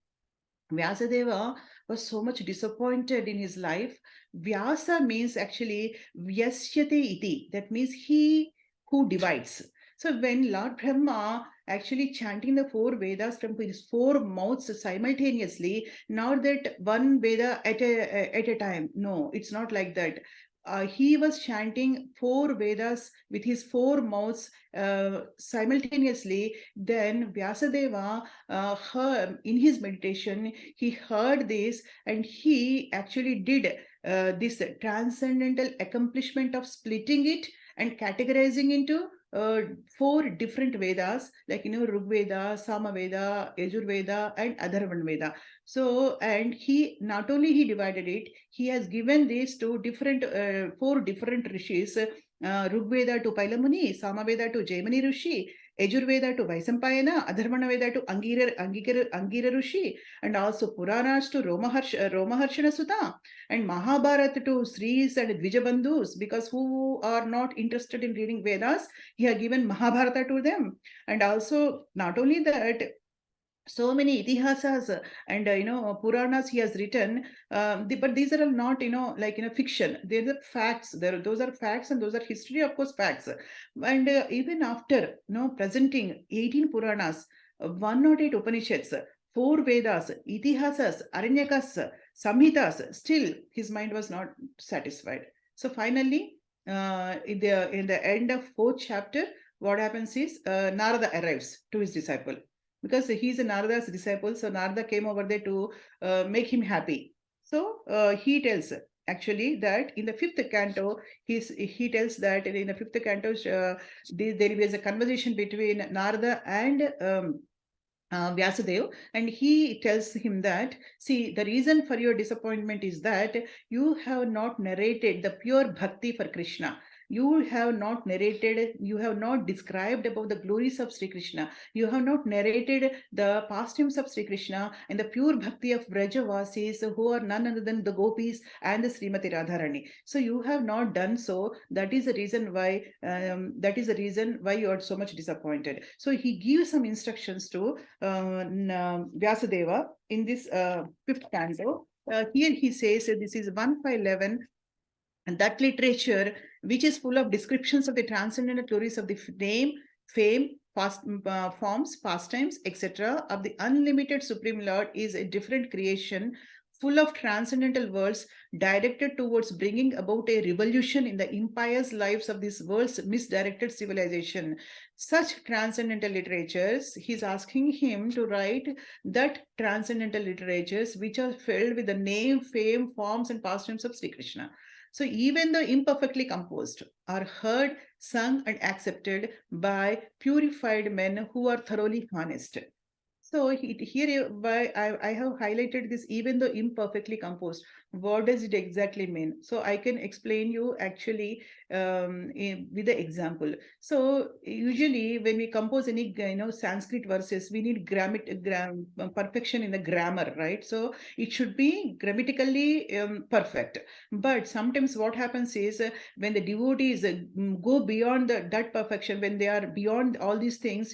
Vyasadeva was so much disappointed in his life. Vyasa means actually Vyasyate iti. That means he who divides. So when Lord Brahma actually chanting the 4 Vedas from his 4 mouths simultaneously, not that one Veda at a time. No, it's not like that. He was chanting 4 Vedas with his 4 mouths simultaneously. Then Vyasadeva, in his meditation, he heard this and he actually did this transcendental accomplishment of splitting it and categorizing into 4 different Vedas, like, Rig Veda, Sama Veda, Yajur Veda, and Atharvana Veda. So, and he not only he divided it, he has given this to 4 different rishis, Rig Veda to Pailamuni, Sama Veda to Jaimani Rishi, Yajur Veda to Vaisampayana, Atharvana Veda to Angira Rishi, and also Puranas to Romaharshana Sutta, and Mahabharata to Sris and Dvijabandhus, because who are not interested in reading Vedas, he has given Mahabharata to them. And also, not only that, so many itihasas and Puranas he has written, but these are not fiction. They're the facts. Those are facts, and those are history, of course, facts. And even after presenting 18 Puranas, 108 Upanishads, 4 Vedas, itihasas, Aranyakas, Samhitas, still his mind was not satisfied. So finally, in the end of 4th chapter, what happens is Narada arrives to his disciple, because he's a Narada's disciple. So Narada came over there to make him happy. So he tells actually that in the 5th canto, he tells that in the 5th canto, there is a conversation between Narada and Vyasadeva, and he tells him that, see, the reason for your disappointment is that you have not narrated the pure bhakti for Krishna. You have not narrated, you have not described about the glories of Sri Krishna. You have not narrated the pastimes of Sri Krishna and the pure bhakti of Vrajavasis, who are none other than the gopis and the Srimati Radharani. So you have not done so. That is the reason why you are so much disappointed. So he gives some instructions to Vyasadeva in this 5th canto. Here he says this is 1.5.11, and that literature, which is full of descriptions of the transcendental glories of the name, fame, forms, pastimes, etc., of the unlimited Supreme Lord, is a different creation, full of transcendental worlds, directed towards bringing about a revolution in the impious lives of this world's misdirected civilization. Such transcendental literatures, he's asking him to write that transcendental literatures which are filled with the name, fame, forms, and pastimes of Sri Krishna. So even though imperfectly composed, are heard, sung, and accepted by purified men who are thoroughly honest. So here I have highlighted this, even though imperfectly composed. what does it exactly mean? So I can explain you actually with the example. So usually when we compose any Sanskrit verses, we need perfection in the grammar, right? So it should be grammatically perfect. But sometimes what happens is when the devotees go beyond that perfection, when they are beyond all these things,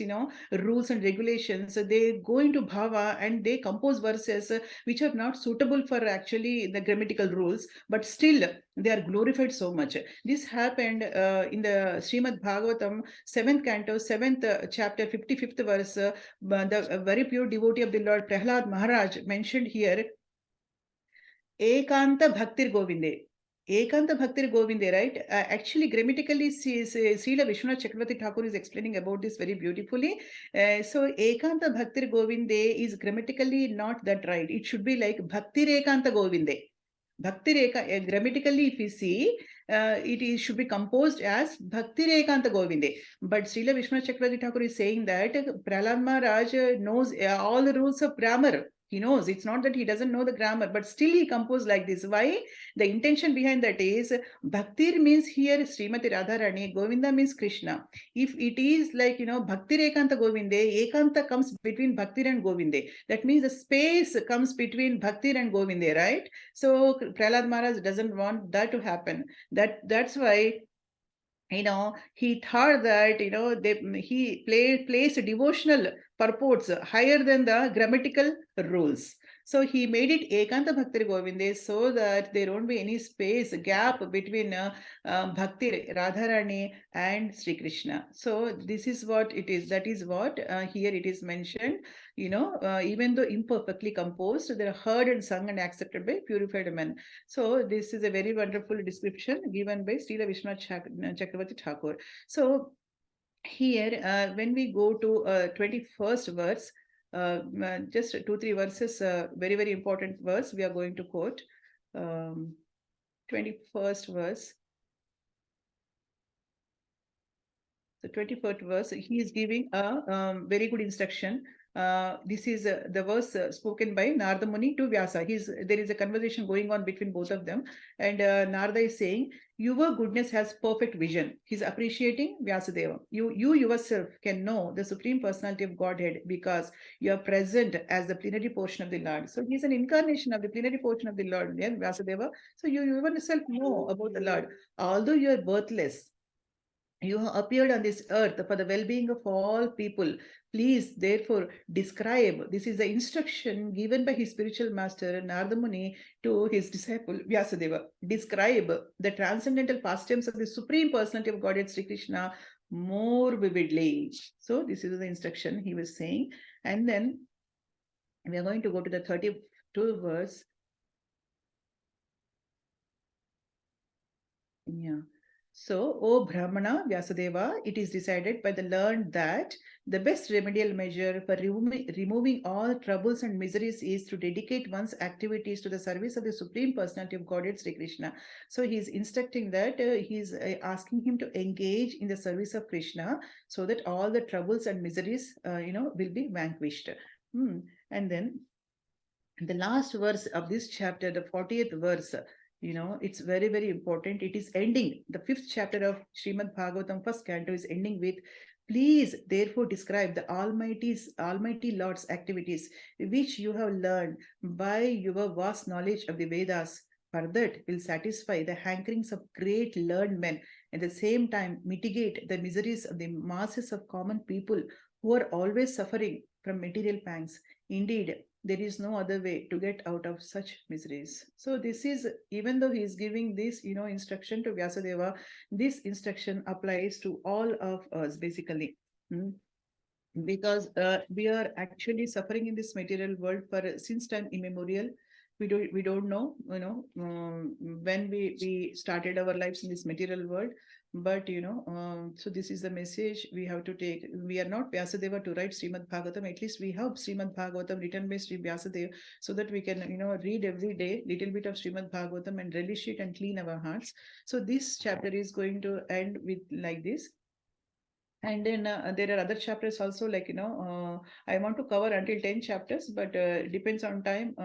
rules and regulations, they go into bhava and they compose verses which are not suitable for actually the grammatical rules, but still they are glorified so much. This happened in the Srimad Bhagavatam, 7th canto, 7th chapter, 55th verse. The very pure devotee of the Lord, Prahlad Maharaj, mentioned here, Ekanta Bhaktir Govinde. Ekanta Bhaktir Govinde, right? Actually, grammatically, Srila Vishwanath Chakravarti Thakur is explaining about this very beautifully. So, Ekanta Bhaktir Govinde is grammatically not that right. It should be like Bhaktir Ekanta Govinde. Bhakti Rekha, grammatically, if we see, should be composed as Bhakti Rekanta Govinde. But Srila Vishwanath Chakravarti Thakur is saying that Prahlad Maharaj knows all the rules of grammar. He knows. It's not that he doesn't know the grammar, but still he composed like this. Why? The intention behind that is Bhaktir means here Srimati Radharani, Govinda means Krishna. If it is like, Bhakti Rekanta Govinde, Ekanta comes between Bhaktir and Govinde. That means the space comes between Bhaktir and Govinde, right? So Prahlad Maharaj doesn't want that to happen. That's why he thought that he placed devotional purports higher than the grammatical rules. So he made it Ekanta Bhakti Govinde so that there won't be any space gap between Bhakti Radharani and Sri Krishna. So this is what it is. That is what here it is mentioned. Even though imperfectly composed, they are heard and sung and accepted by purified men. So this is a very wonderful description given by Srila Vishwanath Chakravarti Thakur. So here, when we go to 21st verse, just 2-3 verses, very, very important verse we are going to quote. 21st verse. The 21st verse, he is giving a very good instruction. This is the verse spoken by Narada Muni to Vyasa. There is a conversation going on between both of them, and Narada is saying, "Your goodness has perfect vision." He's appreciating Vyasadeva. You yourself can know the Supreme Personality of Godhead because you are present as the plenary portion of the Lord. So he's an incarnation of the plenary portion of the Lord, yeah, Vyasadeva. So you yourself know about the Lord. Although you are birthless, you have appeared on this earth for the well-being of all people. Please, therefore, describe. This is the instruction given by his spiritual master, Narada Muni, to his disciple, Vyasadeva. Describe the transcendental pastimes of the Supreme Personality of Godhead, Sri Krishna, more vividly. So, this is the instruction he was saying. And then we are going to go to the 32 verse. Yeah. So, O Brahmana Vyasadeva, it is decided by the learned that the best remedial measure for removing all troubles and miseries is to dedicate one's activities to the service of the Supreme Personality of Godhead, Sri Krishna. So, he is instructing that he is asking him to engage in the service of Krishna so that all the troubles and miseries, will be vanquished. And then the last verse of this chapter, the 40th verse, it's very, very important. It is ending. The 5th chapter of Srimad Bhagavatam, first canto, is ending with, "Please, therefore, describe the Almighty Lord's activities, which you have learned by your vast knowledge of the Vedas. For that will satisfy the hankerings of great learned men, and at the same time mitigate the miseries of the masses of common people who are always suffering from material pangs. Indeed, there is no other way to get out of such miseries." So this is, even though he is giving this instruction to Vyasadeva, this instruction applies to all of us basically. Because we are actually suffering in this material world for since time immemorial. We don't know when we started our lives in this material world, but so this is the message we have to take. We are not Vyasadeva to write Srimad Bhagavatam. At least we have Srimad Bhagavatam written by Sri Vyasadeva, so that we can read every day little bit of Srimad Bhagavatam and relish it and clean our hearts. So this chapter is going to end with like this. And then there are other chapters also, like, I want to cover until 10 chapters, but depends on time,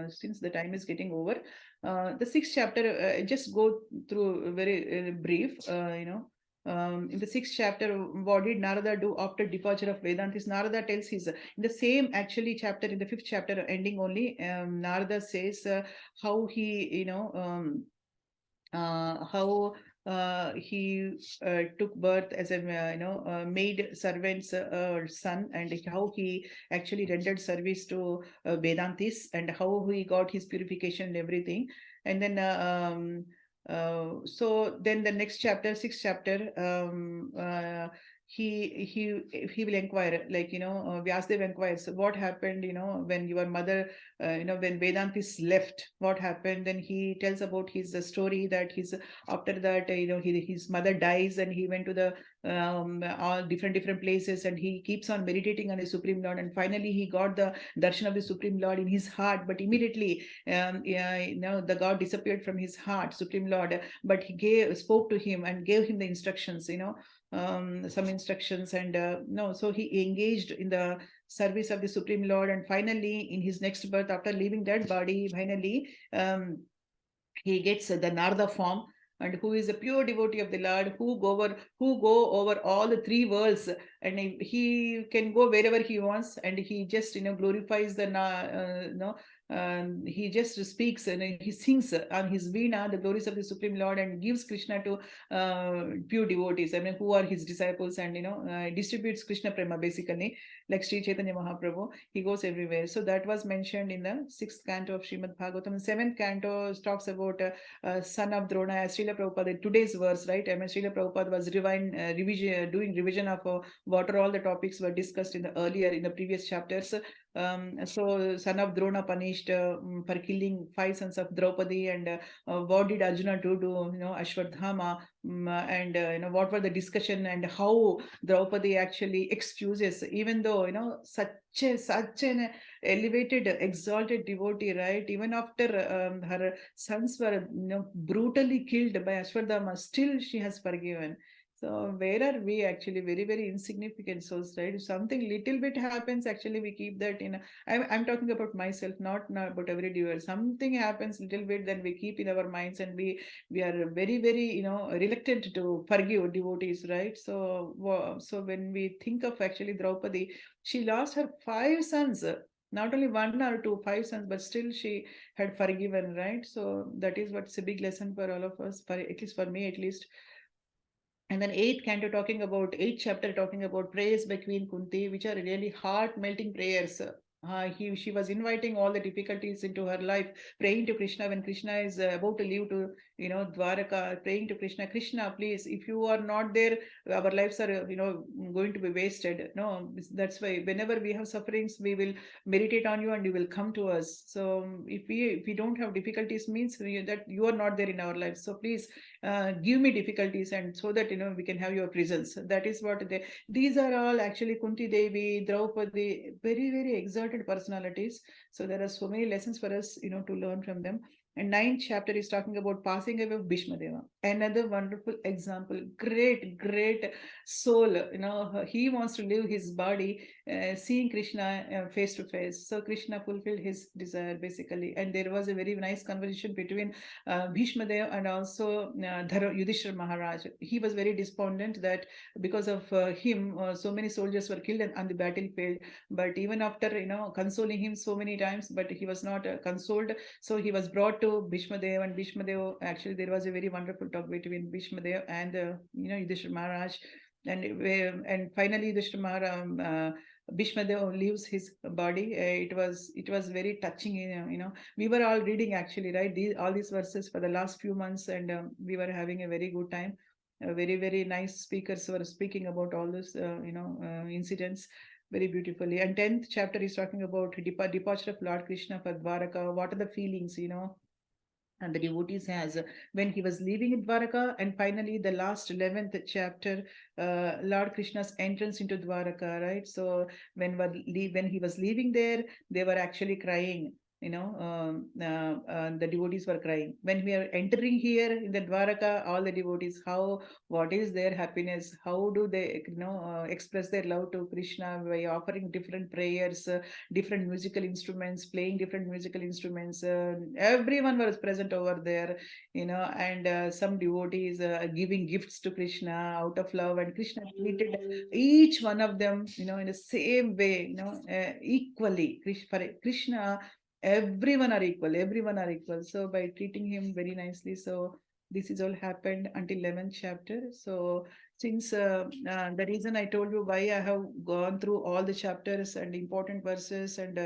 since the time is getting over. The sixth chapter, just go through very brief, in the sixth chapter, what did Narada do after departure of Vedantis? Narada tells his, in the same actually chapter, in the fifth chapter ending only, Narada says how he, how he took birth as a maid servant's son, and how he actually rendered service to Vedantis, and how he got his purification and everything. And then so then the next chapter, sixth chapter, he will inquire, like, Vyasdev inquires what happened, when your mother, when Vedantis left, what happened. Then he tells about his story, that his, after that, his mother dies, and he went to the all different places, and he keeps on meditating on the Supreme Lord, and finally he got the darshan of the Supreme Lord in his heart. But immediately, the God disappeared from his heart, Supreme Lord, but he spoke to him and gave him the instructions, some instructions, and no, so he engaged in the service of the Supreme Lord. And finally, in his next birth, after leaving that body, finally he gets the Narada form, and who is a pure devotee of the Lord, who go over all the three worlds, and he can go wherever he wants, and he just glorifies the he just speaks, and he sings on his veena the glories of the Supreme Lord, and gives Krishna to pure devotees, I mean, who are his disciples, and distributes Krishna prema basically, like Sri Chaitanya Mahaprabhu. He goes everywhere. So that was mentioned in the sixth canto of Srimad Bhagavatam. Seventh canto talks about son of Drona, as Srila Prabhupada, today's verse, right? I mean, Srila Prabhupada was doing revision of what are all the topics were discussed in the previous chapters. So son of Drona punished for killing 5 sons of Draupadi, and what did Arjuna do to Ashwadhama, and what were the discussion, and how Draupadi actually excuses, even though such an elevated, exalted devotee, right? Even after her sons were brutally killed by Ashwadhama, still she has forgiven. So where are we actually? Very, very insignificant souls, right? If something little bit happens, actually we keep that in. I'm talking about myself, not about every viewer. Something happens little bit, then we keep in our minds, and we are very, very reluctant to forgive devotees, right? So when we think of actually Draupadi, she lost her 5 sons. Not only one or two, 5 sons, but still she had forgiven, right? So that is what's a big lesson for all of us, for at least for me, at least. And then eighth chapter talking about prayers by Queen Kunti, which are really heart melting prayers. She was inviting all the difficulties into her life, praying to Krishna when Krishna is about to leave to Dwaraka, praying to Krishna, Krishna, please, if you are not there, our lives are going to be wasted. No, that's why whenever we have sufferings, we will meditate on you, and you will come to us. So if we don't have difficulties, means that you are not there in our lives. So please give me difficulties, and so that we can have your presence. That is what these are all actually Kunti Devi, Draupadi, very, very exalted personalities. So there are so many lessons for us to learn from them. And ninth chapter is talking about passing away of Bhishma Deva, another wonderful example. Great soul, he wants to leave his body, seeing Krishna face to face. So Krishna fulfilled his desire basically, and there was a very nice conversation between Bhishma Dev and also Yudhishthira Maharaj. He was very despondent that because of him, so many soldiers were killed on the battlefield. But even after consoling him so many times, but he was not consoled. So he was brought to Bhishma Dev, and Bhishma Dev, actually there was a very wonderful talk between Bhishma Dev and Yudhishthira Maharaj. And finally Yudhishthira Maharaj, Bhishma Dev leaves his body. It was very touching. We were all reading actually, right? All these verses for the last few months, and we were having a very good time. Very, very nice speakers were speaking about all this, incidents very beautifully. And 10th chapter is talking about departure of Lord Krishna for Dwaraka. What are the feelings, and the devotees has when he was leaving in Dwaraka. And finally the last 11th chapter, Lord Krishna's entrance into Dwaraka, right? So when he was leaving there, they were actually crying. the devotees were crying. When we are entering here in the Dwaraka, all the devotees, what is their happiness? How do they, express their love to Krishna by offering different prayers, different musical instruments, playing different musical instruments. Everyone was present over there, and some devotees giving gifts to Krishna out of love, and Krishna treated each one of them, in the same way, equally. For Krishna, everyone are equal. So by treating him very nicely, so this is all happened until 11th chapter. So since the reason I told you why I have gone through all the chapters and important verses and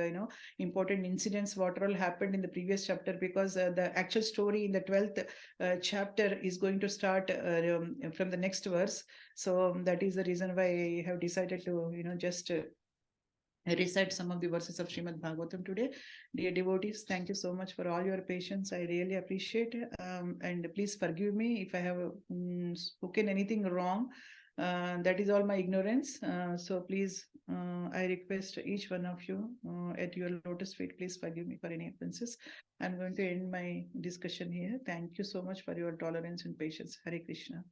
important incidents what all happened in the previous chapter, because the actual story in the 12th chapter is going to start from the next verse. So that is the reason why I have decided to just recite some of the verses of Srimad Bhagavatam today. Dear devotees, thank you so much for all your patience. I really appreciate it. And please forgive me if I have spoken anything wrong. That is all my ignorance. So please, I request each one of you at your lotus feet, please forgive me for any offenses. I'm going to end my discussion here. Thank you so much for your tolerance and patience. Hare Krishna.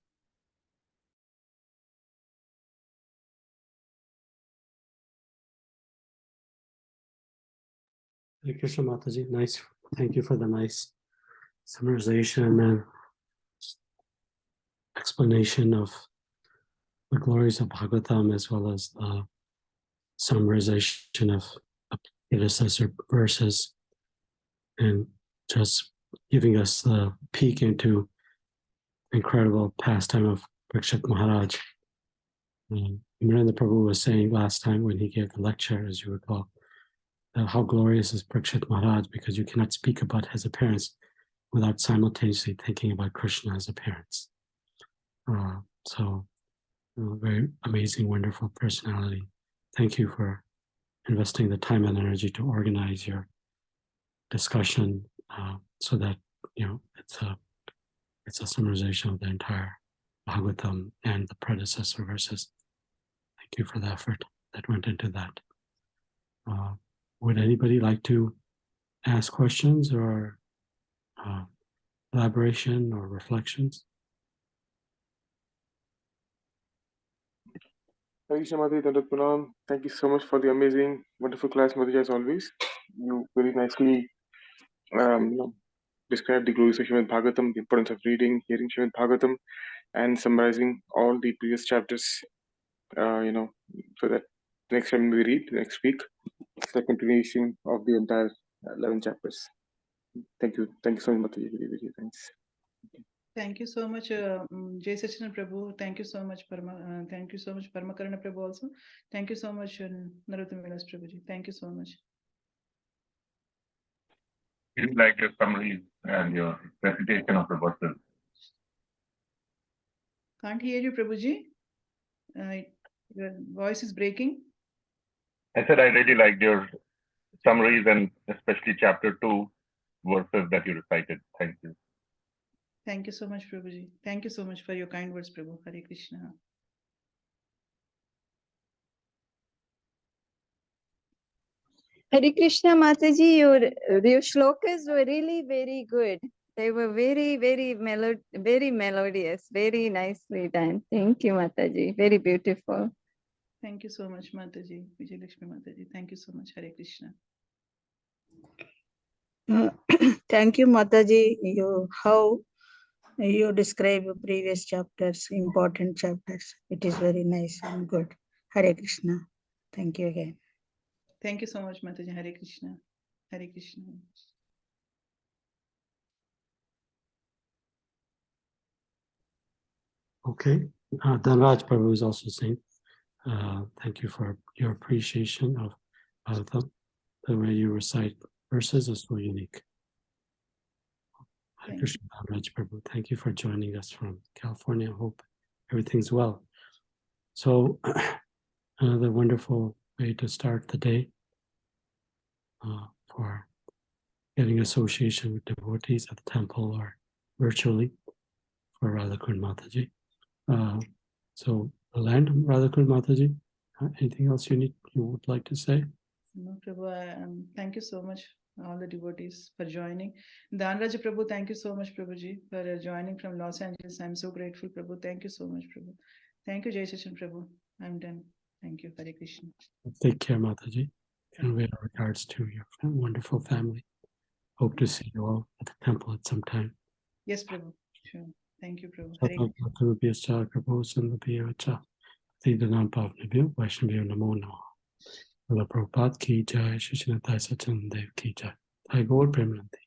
Hare Krishna Mataji, nice. Thank you for the nice summarization and explanation of the glories of Bhagavatam, as well as the summarization of the predecessor verses, and just giving us the peek into incredible pastime of Parikshit Maharaj. Narendra Prabhu was saying last time when he gave the lecture, as you recall, how glorious is Parikshit Maharaj, because you cannot speak about his appearance without simultaneously thinking about Krishna as appearance. Very amazing, wonderful personality. Thank you for investing the time and energy to organize your discussion so that it's a summarization of the entire Bhagavatam and the predecessor verses. Thank you for the effort that went into that. Would anybody like to ask questions or elaboration or reflections? Hare Krishna Mataji, Dandavat Pranam. Thank you so much for the amazing, wonderful class, Mataji, as always. You very nicely described the glories of Srimad Bhagavatam, the importance of reading, hearing Srimad Bhagavatam, and summarizing all the previous chapters, so that next time we read, next week, it's the continuation of the entire 11 chapters. Thank you. Thank you so much, Mataji. Very, very thanks. Thank you so much, Jai Sachidanand Prabhu. Thank you so much, thank you so much, Paramakarana Prabhu also. Thank you so much, Narottam Vilas Prabhuji. Thank you so much. It is like your summary and your recitation of the verses. Can't hear you, Prabhuji. Your voice is breaking. I said I really liked your summaries and especially chapter 2 verses that you recited. Thank you. Thank you so much, Prabhuji. Thank you so much for your kind words, Prabhu. Hare Krishna. Hare Krishna Mataji, your shlokas were really very good. They were very, very melodious, very nicely done. Thank you, Mataji. Very beautiful. Thank you so much, Mataji. Vijay Lakshmi Mataji. Thank you so much. Hare Krishna. Thank you, Mataji. How you describe previous chapters, important chapters. It is very nice and good. Hare Krishna. Thank you again. Thank you so much, Mataji. Hare Krishna. Hare Krishna. Okay. Dhanraj Prabhu is also saying, thank you for your appreciation of the way you recite verses is so unique. Hare Krishna, Dhanraj Prabhu. Thank you for joining us from California. Hope everything's well. So, another wonderful way to start the day for getting association with devotees at the temple or virtually for Radha Kunda Mataji. So, land Radha Kunda Mataji, anything else you would like to say? No, Prabhu, thank you so much all the devotees for joining. Danraja Prabhu, thank you so much, Prabhuji, for joining from Los Angeles. I'm so grateful, Prabhu. Thank you so much, Prabhu. Thank you, Jai Sachin Prabhu. I'm done. Thank you, Hare Krishna. Take care, Mataji. And with regards to your wonderful family. Hope to see you all at the temple at some time. Yes, Prabhu. Sure. Thank you, Prabhu. Hare Krishna. Prabhupada ki jai, Shri Srimad Sachin Dev ki jai. Thai Gaur Premanandi.